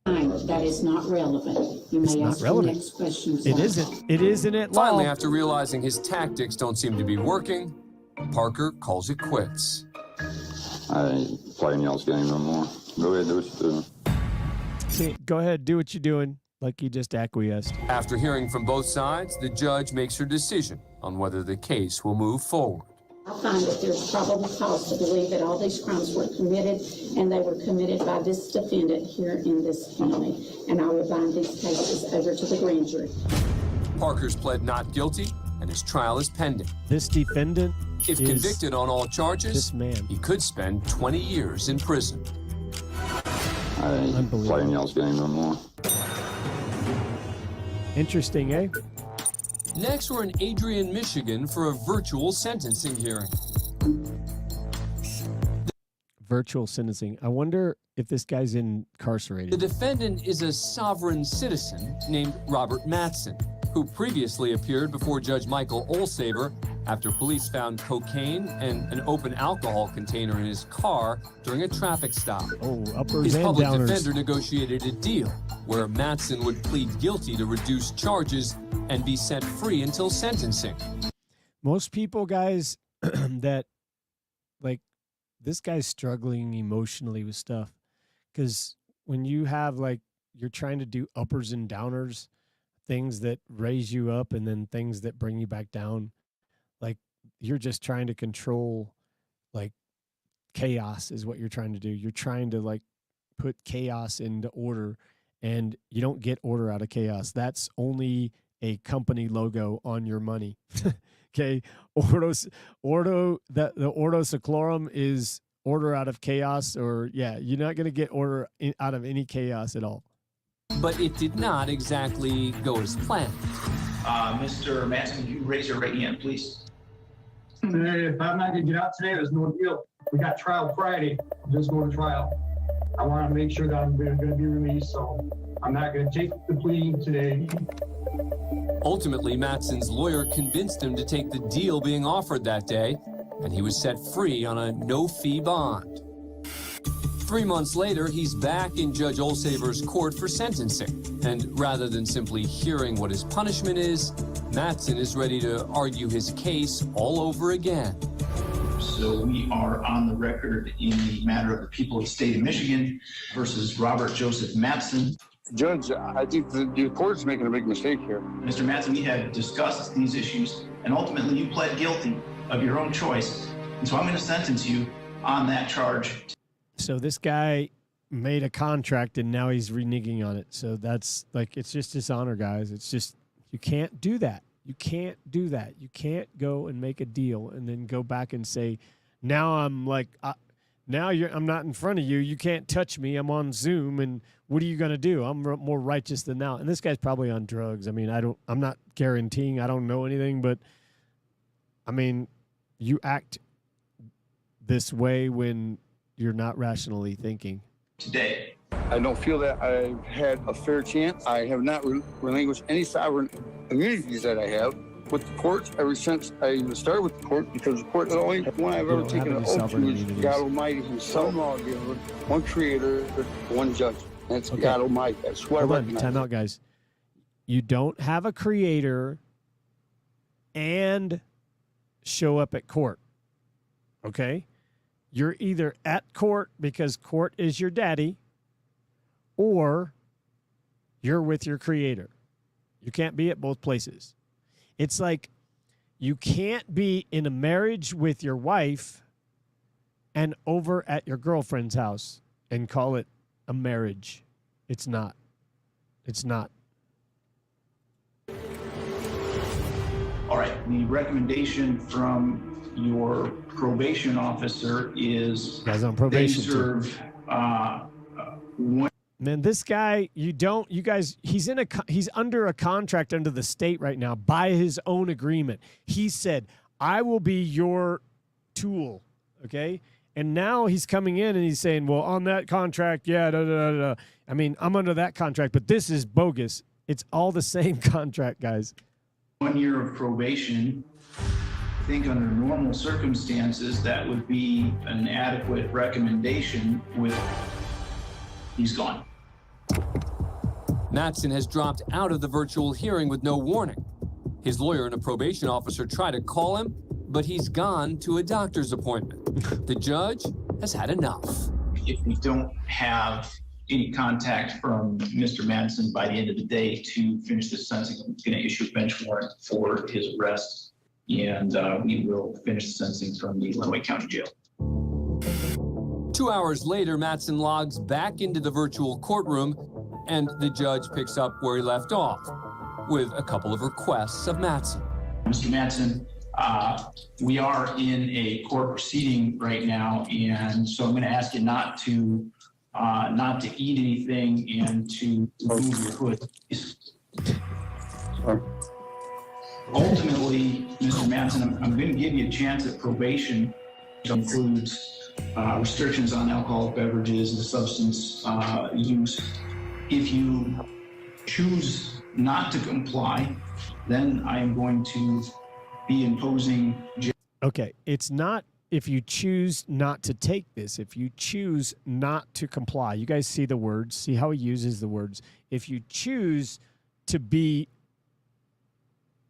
That is not relevant. You may ask your next question. It isn't. It isn't at law. Finally, after realizing his tactics don't seem to be working, Parker calls it quits. I ain't playing y'all's game no more. Go ahead, do what you're doing. See, go ahead, do what you're doing, like you just acquiesced. After hearing from both sides, the judge makes her decision on whether the case will move forward. I find that there's probable cause to believe that all these crimes were committed, and they were committed by this defendant here in this county. And I will bind these cases over to the grand jury. Parker's pled not guilty, and his trial is pending. This defendant, if convicted on all charges, this man, he could spend 20 years in prison. I ain't playing y'all's game no more. Interesting, eh? Next, we're in Adrian, Michigan for a virtual sentencing hearing. Virtual sentencing. I wonder if this guy's incarcerated. The defendant is a sovereign citizen named Robert Mattson, who previously appeared before Judge Michael Olsaver after police found cocaine and an open alcohol container in his car during a traffic stop. Oh, uppers His and public downers. defender negotiated a deal where Mattson would plead guilty to reduced charges and be set free until sentencing. Most people, guys, that like this guy's struggling emotionally with stuff, because when you have like you're trying to do uppers and downers, things that raise you up and then things that bring you back down, like you're just trying to control like chaos is what you're trying to do. You're trying to like put chaos into order, and you don't get order out of chaos. That's only a company logo on your money. Okay. The Ordo Seclorum is order out of chaos, or you're not going to get order out of any chaos at all. But it did not exactly go as planned. Mr. Matson, can you raise your right hand, please? If I'm not going to get out today, there's no deal. We got trial Friday. I'm just going to trial. I want to make sure that I'm going to be released, so I'm not going to take the plea today. Ultimately, Matson's lawyer convinced him to take the deal being offered that day, and he was set free on a no-fee bond. 3 months later, he's back in Judge Olsaver's court for sentencing. And rather than simply hearing what his punishment is, Matson is ready to argue his case all over again. So we are on the record in the matter of the people of the state of Michigan versus Robert Joseph Matson. Judge, I think the court's making a big mistake here. Mr. Matson, we had discussed these issues, and ultimately you pled guilty of your own choice. And so I'm going to sentence you on that charge. So this guy made a contract, and now he's reneging on it. So that's like, it's just dishonor, guys. It's just, you can't do that. You can't do that. You can't go and make a deal and then go back and say, now I'm like, I'm not in front of you. You can't touch me. I'm on Zoom. And what are you going to do? I'm more righteous than now. And this guy's probably on drugs. I mean, I'm not guaranteeing. I don't know anything, but I mean, you act this way when you're not rationally thinking. Today, I don't feel that I've had a fair chance. I have not relinquished any sovereign immunities that I have with the courts ever since I even started with the court, because the court is the only one I've ever taken an oath to is God Almighty, who's some lawgiver, one creator, one judge. That's okay. God Almighty. That's what I recognize. Time out, guys. You don't have a creator and show up at court. Okay? You're either at court because court is your daddy, or you're with your creator. You can't be at both places. It's like you can't be in a marriage with your wife and over at your girlfriend's house and call it a marriage. It's not. It's not. all right, the recommendation from your probation officer is guys on probation they serve one. Man, this guy, you guys, he's under a contract under the state right now by his own agreement. He said, I will be your tool, okay? And now he's coming in and he's saying, well, on that contract, yeah, da, da, da, da. I mean, I'm under that contract, but this is bogus. It's all the same contract, guys. 1 year of probation. I think under normal circumstances, that would be an adequate recommendation with he's gone. Matson has dropped out of the virtual hearing with no warning. His lawyer and a probation officer try to call him, but he's gone to a doctor's appointment. The judge has had enough. If we don't have any contact from Mr. Matson by the end of the day to finish this sentencing, I'm going to issue a bench warrant for his arrest, and we will finish the sentencing from the Lenawee County Jail. 2 hours later, Matson logs back into the virtual courtroom, and the judge picks up where he left off with a couple of requests of Matson. Mr. Matson, we are in a court proceeding right now, and so I'm going to ask you not to eat anything and to remove your hood. Ultimately, Mr. Matson, I'm going to give you a chance at probation, which includes restrictions on alcoholic beverages and substance use. If you choose not to comply, then I am going to be imposing jail. Okay, it's not if you choose not to take this, if you choose not to comply. You guys see the words, see how he uses the words. If you choose to be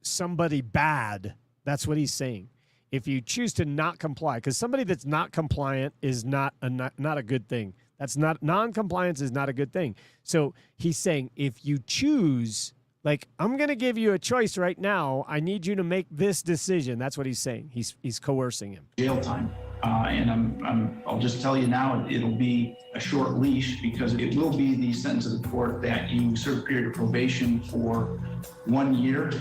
somebody bad, that's what he's saying. If you choose to not comply, because somebody that's not compliant is not a good thing. That's not, non-compliance is not a good thing. So he's saying, if you choose, like, I'm going to give you a choice right now. I need you to make this decision. That's what he's saying. He's coercing him. Jail time. And I'll just tell you now, it'll be a short leash because it will be the sentence of the court that you serve a period of probation for 1 year. Do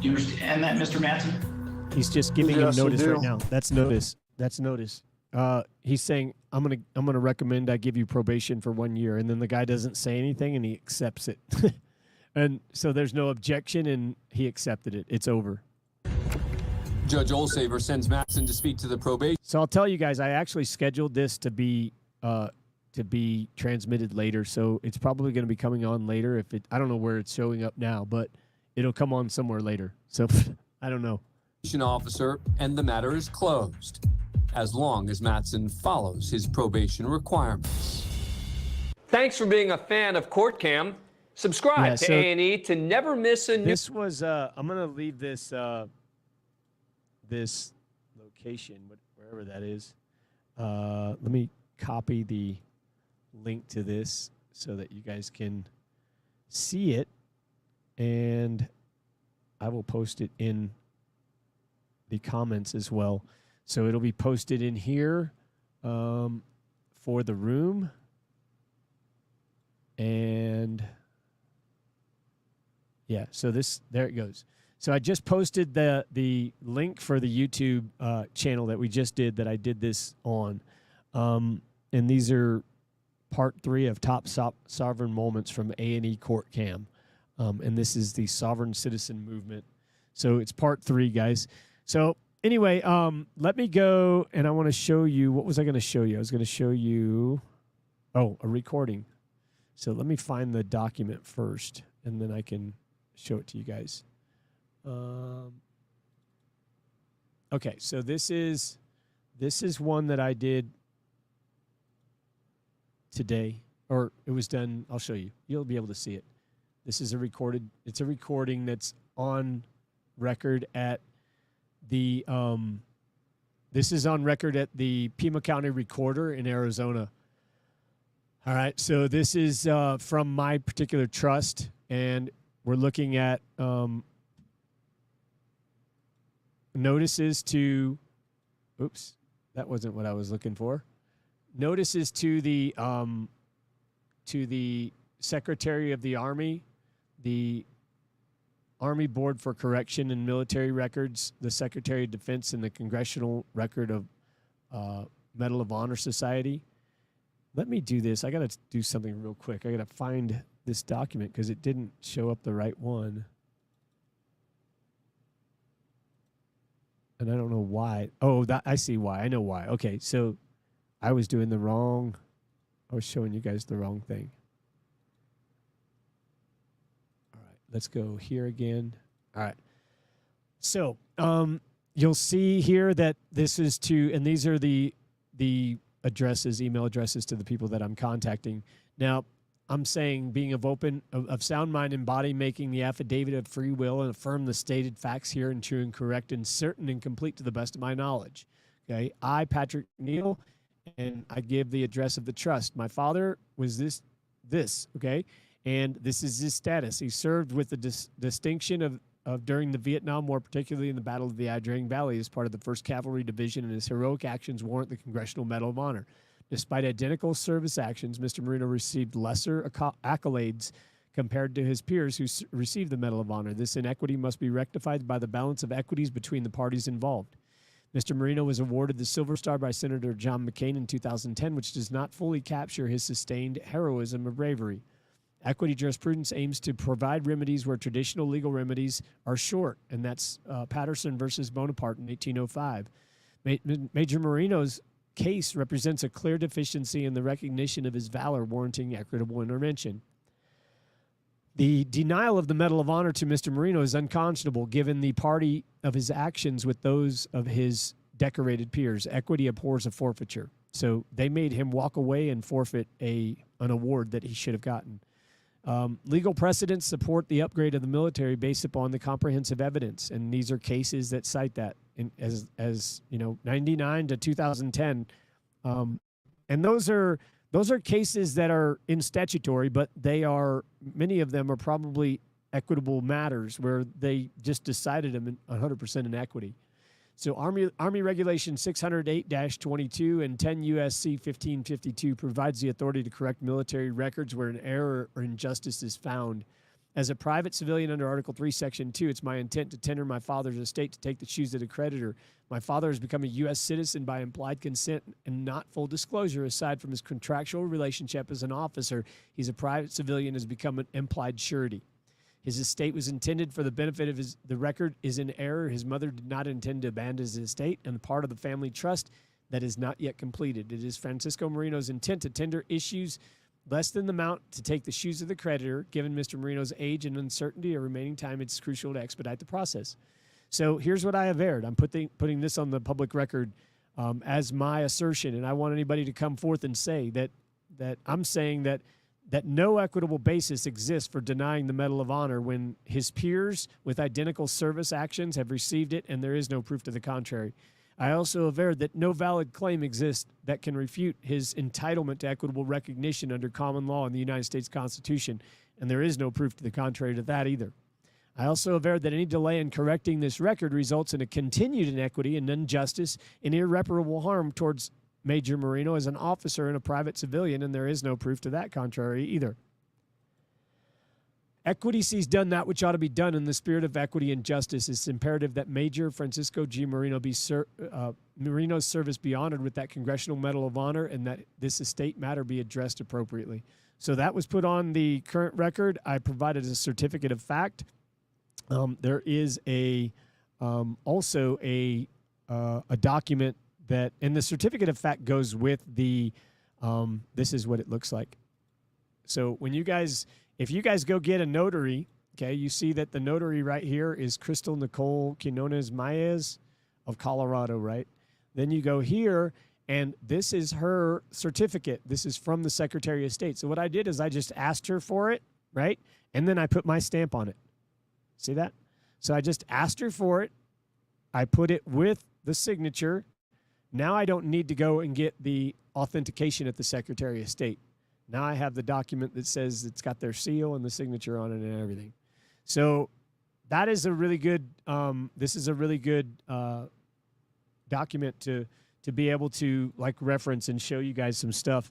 you understand that, Mr. Mattson? He's just giving him Yes, I notice do. right now. That's notice. That's notice. He's saying, I'm gonna recommend I give you probation for 1 year, and then the guy doesn't say anything and he accepts it. And so there's no objection and he accepted it. It's over. Judge Olsaver sends Mattson to speak to the probation. So I'll tell you guys, I actually scheduled this to be transmitted later. So it's probably going to be coming on later. I don't know where it's showing up now, but it'll come on somewhere later. So I don't know. Officer, and the matter is closed, as long as Mattson follows his probation requirements. Thanks for being a fan of Court Cam. Subscribe to A&E to never miss a new... This was, I'm going to leave this, this location, wherever that is. Let me copy the link to this so that you guys can see it, and I will post it in the comments as well. So it'll be posted in here for the room, and yeah, so there it goes. So I just posted the link for the YouTube channel that we just did, that I did this on. And these are part 3 of Top Sovereign Moments from A&E Court Cam. And this is the Sovereign Citizen Movement. So it's part 3, guys. So anyway, let me go, and I want to show you, what was I going to show you? I was going to show you, a recording. So let me find the document first, and then I can show it to you guys. Okay, so this is one that I did today, or it was done. I'll show you. You'll be able to see it. This is it's a recording that's on record at the, this is on record at the Pima County Recorder in Arizona. All right, so this is from my particular trust, and we're looking at notices to, oops, that wasn't what I was looking for. Notices to the Secretary of the Army, the Army Board for Correction and Military Records, the Secretary of Defense, and the Congressional Record of Medal of Honor Society. Let me do this. I got to do something real quick. I got to find this document because it didn't show up the right one. And I don't know why. Oh, I see why. I know why. Okay, so I was doing the wrong. I was showing you guys the wrong thing. All right, let's go here again. All right. So you'll see here that this is to, and these are the addresses, email addresses to the people that I'm contacting. Now, I'm saying being of sound mind and body, making the affidavit of free will and affirm the stated facts here and true and correct and certain and complete to the best of my knowledge. Okay. I, Patrick Neal, and I give the address of the trust. My father was this, okay. And this is his status. He served with the distinction of during the Vietnam War, particularly in the Battle of the Ia Drang Valley, as part of the 1st Cavalry Division, and his heroic actions warrant the Congressional Medal of Honor. Despite identical service actions, Mr. Marino received lesser accolades compared to his peers who received the Medal of Honor. This inequity must be rectified by the balance of equities between the parties involved. Mr. Marino was awarded the Silver Star by Senator John McCain in 2010, which does not fully capture his sustained heroism or bravery. Equity jurisprudence aims to provide remedies where traditional legal remedies are short, and that's Patterson versus Bonaparte in 1805. Major Marino's case represents a clear deficiency in the recognition of his valor warranting equitable intervention. The denial of the Medal of Honor to Mr. Marino is unconscionable given the party of his actions with those of his decorated peers. Equity abhors a forfeiture. So they made him walk away and forfeit an award that he should have gotten. Legal precedents support the upgrade of the military based upon the comprehensive evidence, and these are cases that cite that as 99 to 2010, and those are cases that are in statutory, but many of them are probably equitable matters where they just decided them 100% in equity. So Army Regulation 608-22 and 10 U.S.C. 1552 provides the authority to correct military records where an error or injustice is found. As a private civilian under Article 3, Section 2, it's my intent to tender my father's estate to take the shoes of the creditor. My father has become a U.S. citizen by implied consent and not full disclosure. Aside from his contractual relationship as an officer, he's a private civilian, has become an implied surety. His estate was intended for the benefit of the record is in error. His mother did not intend to abandon his estate and part of the family trust that is not yet completed. It is Francisco Marino's intent to tender issues less than the amount to take the shoes of the creditor. Given Mr. Marino's age and uncertainty of remaining time, it's crucial to expedite the process. So here's what I have aired. I'm putting this on the public record as my assertion, and I want anybody to come forth and say that I'm saying that no equitable basis exists for denying the Medal of Honor when his peers with identical service actions have received it and there is no proof to the contrary. I also averred that no valid claim exists that can refute his entitlement to equitable recognition under common law in the United States Constitution, and there is no proof to the contrary to that either. I also averred that any delay in correcting this record results in a continued inequity and injustice and irreparable harm towards Major Marino as an officer and a private civilian, and there is no proof to that contrary either. Equity sees done that which ought to be done in the spirit of equity and justice. It's imperative that Major Francisco G. Marino Marino's service be honored with that Congressional Medal of Honor and that this estate matter be addressed appropriately. So that was put on the current record. I provided a certificate of fact. There is also a document that, and the certificate of fact goes with the, this is what it looks like. So when you guys, if you guys go get a notary, okay, you see that the notary right here is Crystal Nicole Quinones Maez of Colorado, right? Then you go here, and this is her certificate. This is from the Secretary of State. So what I did is I just asked her for it, right? And then I put my stamp on it. See that? So I just asked her for it. I put it with the signature. Now I don't need to go and get the authentication at the Secretary of State. Now I have the document that says it's got their seal and the signature on it and everything. So that is a really good, this is a really good document to be able to like reference and show you guys some stuff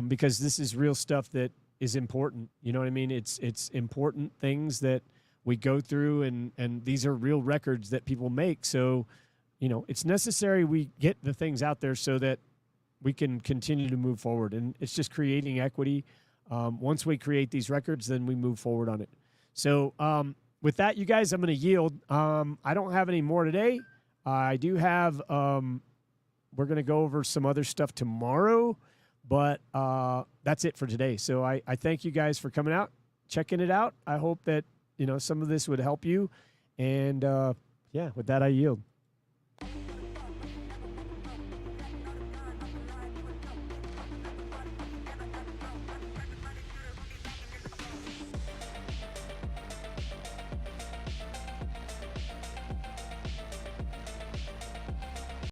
because this is real stuff that is important. You know what I mean? It's important things that we go through and these are real records that people make. So, you know, it's necessary we get the things out there so that we can continue to move forward. And it's just creating equity. Once we create these records, then we move forward on it. So with that, you guys, I'm going to yield. I don't have any more today. I do have, we're going to go over some other stuff tomorrow, but that's it for today. So I thank you guys for coming out, checking it out. I hope that, you know, some of this would help you. And yeah, with that, I yield.